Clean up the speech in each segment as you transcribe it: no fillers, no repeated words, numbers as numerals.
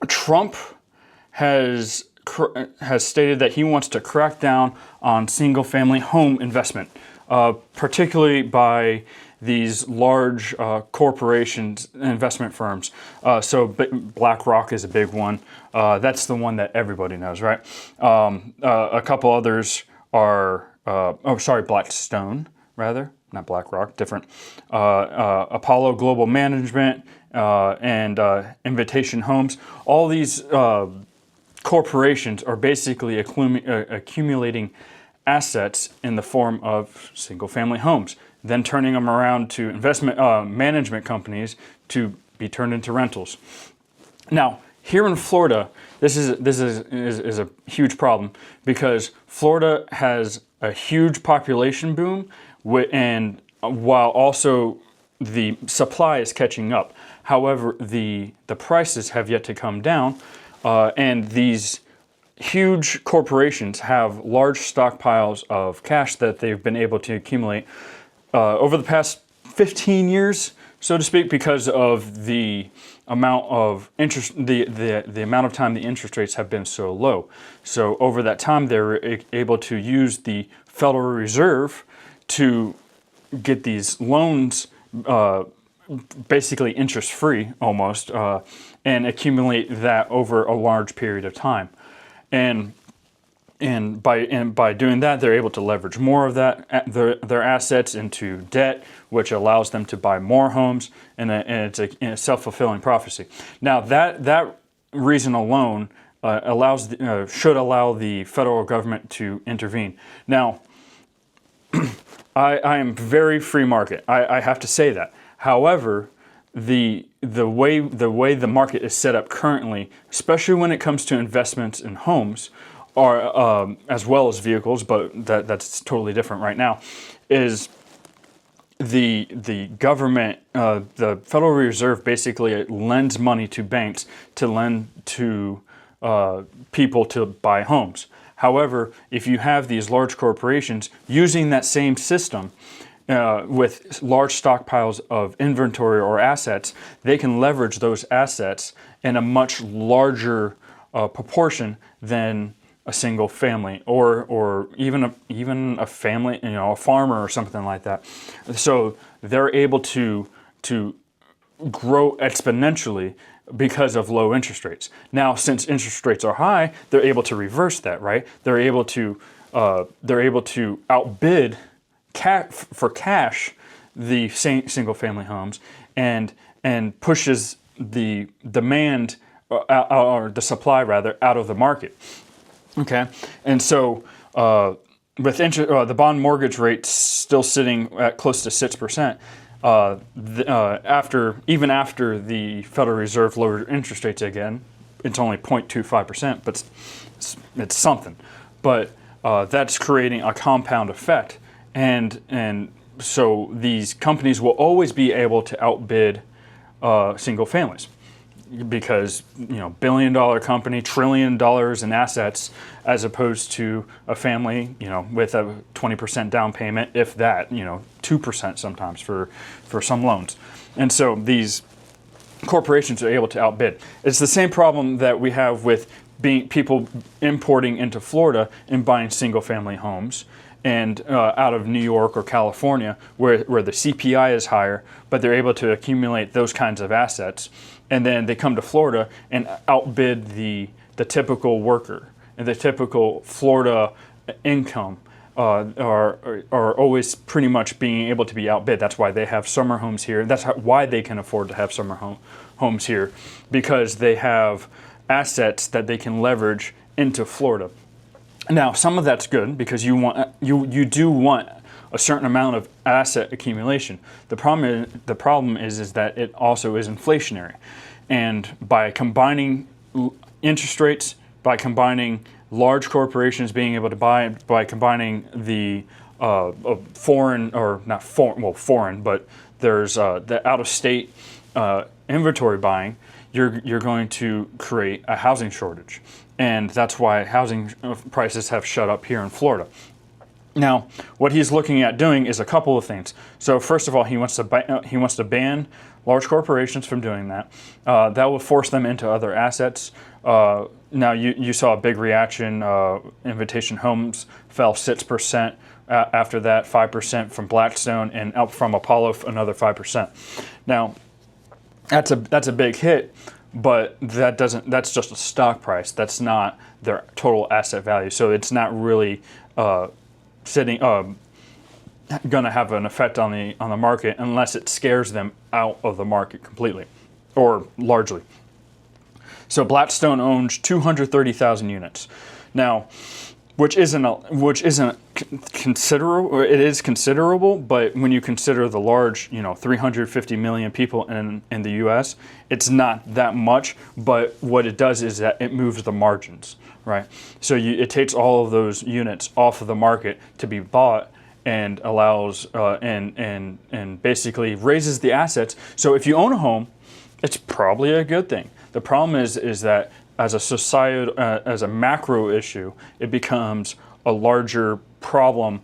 Trump has stated that he wants to crack down on single-family home investment, particularly by these large corporations, investment firms. So BlackRock is a big one. That's the one that everybody knows, right? A couple others are, Blackstone, rather. Not BlackRock, different. Apollo Global Management and Invitation Homes. All these corporations are basically accumulating assets in the form of single-family homes, then turning them around to investment management companies to be turned into rentals. Now, here in Florida, this is a huge problem because Florida has a huge population boom, and while also the supply is catching up. However, the prices have yet to come down, and these huge corporations have large stockpiles of cash that they've been able to accumulate over the past 15 years, so to speak, because of the amount of interest, the amount of time the interest rates have been so low. So over that time, they're able to use the Federal Reserve to get these loans, basically interest-free almost, and accumulate that over a large period of time. And by doing that, they're able to leverage more of their assets into debt, which allows them to buy more homes, and it's a self-fulfilling prophecy. Now that reason alone should allow the federal government to intervene. Now, I am very free market. I have to say that. However, the way the market is set up currently, especially when it comes to investments in homes, or as well as vehicles, but that's totally different right now, is the government, the Federal Reserve basically lends money to banks to lend to people to buy homes. However, if you have these large corporations using that same system with large stockpiles of inventory or assets, they can leverage those assets in a much larger proportion than a single family or even a family, a farmer or something like that. So they're able to grow exponentially because of low interest rates. Now, since interest rates are high, they're able to reverse that, right? They're able to outbid for cash the single-family homes and pushes the demand or the supply rather out of the market. Okay, and so with the bond mortgage rate still sitting at close to 6%. Even after the Federal Reserve lowered interest rates again, it's only 0.25%, but it's something. But that's creating a compound effect, and so these companies will always be able to outbid single families because billion-dollar company, $1 trillion in assets, as opposed to a family with a 20% down payment, if that, 2% sometimes for some loans. And so these corporations are able to outbid. It's the same problem that we have with people importing into Florida and buying single-family homes and out of New York or California, where the CPI is higher, but they're able to accumulate those kinds of assets, and then they come to Florida and outbid the typical worker, and the typical Florida income are always pretty much being able to be outbid. That's why they have summer homes here. That's why they can afford to have summer homes here, because they have assets that they can leverage into Florida. Now, some of that's good because you do want a certain amount of asset accumulation. The problem is that it also is inflationary, and by combining interest rates, by combining large corporations being able to buy, by combining the foreign, or not foreign, well, foreign, but there's the out-of-state inventory buying, you're going to create a housing shortage. And that's why housing prices have shot up here in Florida. Now, what he's looking at doing is a couple of things. So first of all, he wants to ban large corporations from doing that. That will force them into other assets. Now you saw a big reaction. Invitation Homes fell 6%. After that, 5% from Blackstone, and up from Apollo another 5%. Now, that's a big hit, but that's just a stock price. That's not their total asset value. So it's not really going to have an effect on the market unless it scares them out of the market completely, or largely. So Blackstone owns 230,000 units. Now, which isn't considerable. It is considerable, but when you consider the large, 350 million people in the U.S., it's not that much. But what it does is that it moves the margins, right? So it takes all of those units off of the market to be bought, and allows and basically raises the assets. So if you own a home, it's probably a good thing. The problem is that as a society, as a macro issue, it becomes a larger problem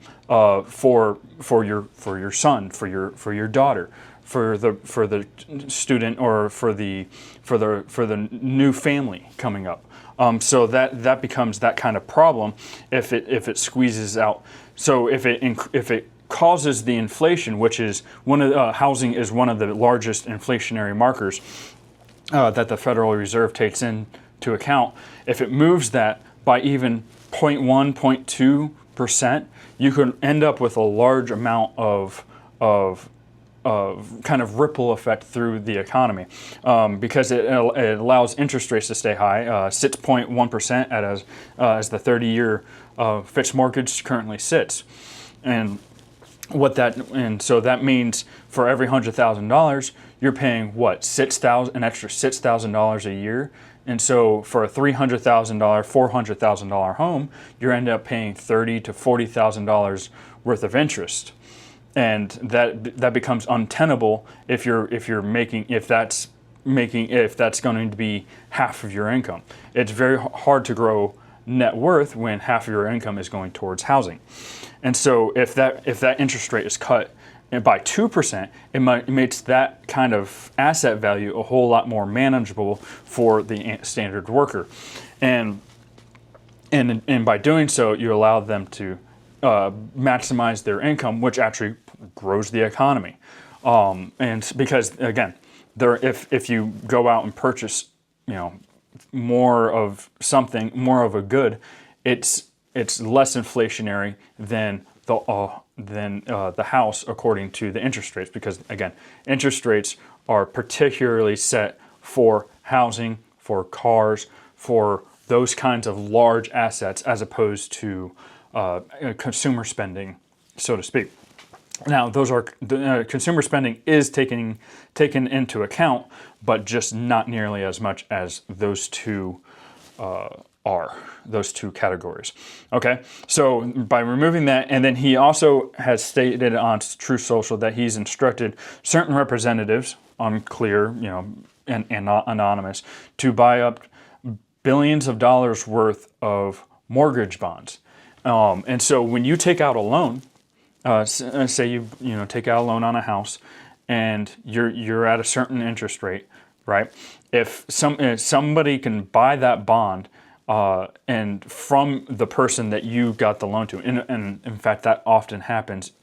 for your son, for your daughter, for the student, or for the new family coming up. So that becomes that kind of problem if it squeezes out. So if it causes the inflation, which is housing is one of the largest inflationary markers that the Federal Reserve takes into account. If it moves that by even 0.1, 0.2%, you could end up with a large amount of kind of ripple effect through the economy, because it allows interest rates to stay high, 6.1% as the 30-year fixed mortgage currently sits, and so that means for every $100,000 you're paying an extra $6,000 a year. And so for a $300,000, $400,000 home, you end up paying $30,000 to $40,000 worth of interest, and that becomes untenable if that's going to be half of your income. It's very hard to grow net worth when half of your income is going towards housing. And so if that interest rate is cut by 2%, it makes that kind of asset value a whole lot more manageable for the standard worker, and by doing so, you allow them to maximize their income, which actually grows the economy. And because again, if you go out and purchase, more of something, more of a good, it's less inflationary than the house, according to the interest rates, because again, interest rates are particularly set for housing, for cars, for those kinds of large assets, as opposed to consumer spending, so to speak. Now, consumer spending is taken into account, but just not nearly as much as those two those two categories. Okay, so by removing that, and then he also has stated on Truth Social that he's instructed certain representatives, unclear, and not anonymous, to buy up billions of dollars worth of mortgage bonds. And so when you take out a loan, say you take out a loan on a house, and you're at a certain interest rate, right? If somebody can buy that bond, and from the person that you got the loan to, and in fact that often happens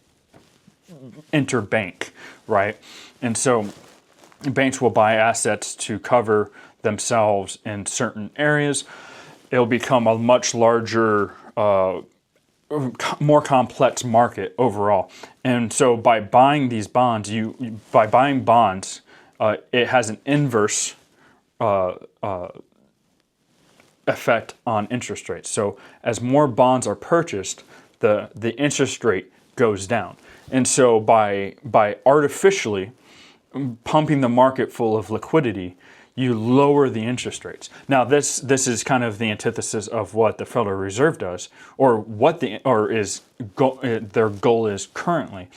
interbank, right? And so banks will buy assets to cover themselves in certain areas. It'll become a much larger, more complex market overall. And so by buying these bonds, it has an inverse effect on interest rates. So as more bonds are purchased, the interest rate goes down. And so by artificially pumping the market full of liquidity, you lower the interest rates. Now this is kind of the antithesis of what the Federal Reserve does, or their goal is currently.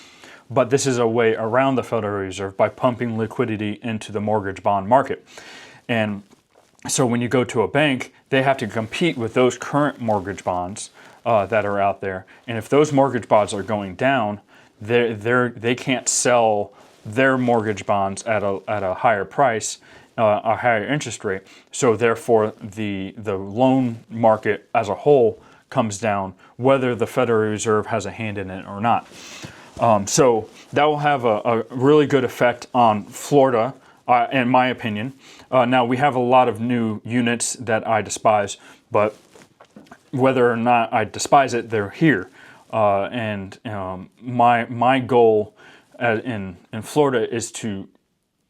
But this is a way around the Federal Reserve by pumping liquidity into the mortgage bond market. And so when you go to a bank, they have to compete with those current mortgage bonds that are out there. And if those mortgage bonds are going down, they can't sell their mortgage bonds at a higher price, a higher interest rate. So therefore, the loan market as a whole comes down, whether the Federal Reserve has a hand in it or not. So that will have a really good effect on Florida, in my opinion. Now, we have a lot of new units that I despise, but whether or not I despise it, they're here. And my goal in Florida is to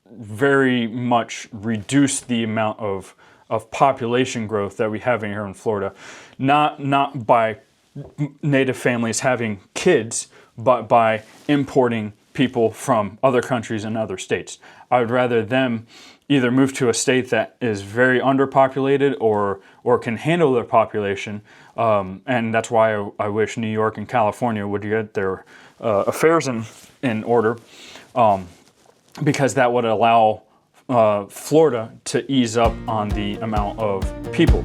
very much reduce the amount of population growth that we have in here in Florida, not by native families having kids, but by importing people from other countries and other states. I would rather them either move to a state that is very underpopulated or can handle their population, and that's why I wish New York and California would get their affairs in order, because that would allow Florida to ease up on the amount of people.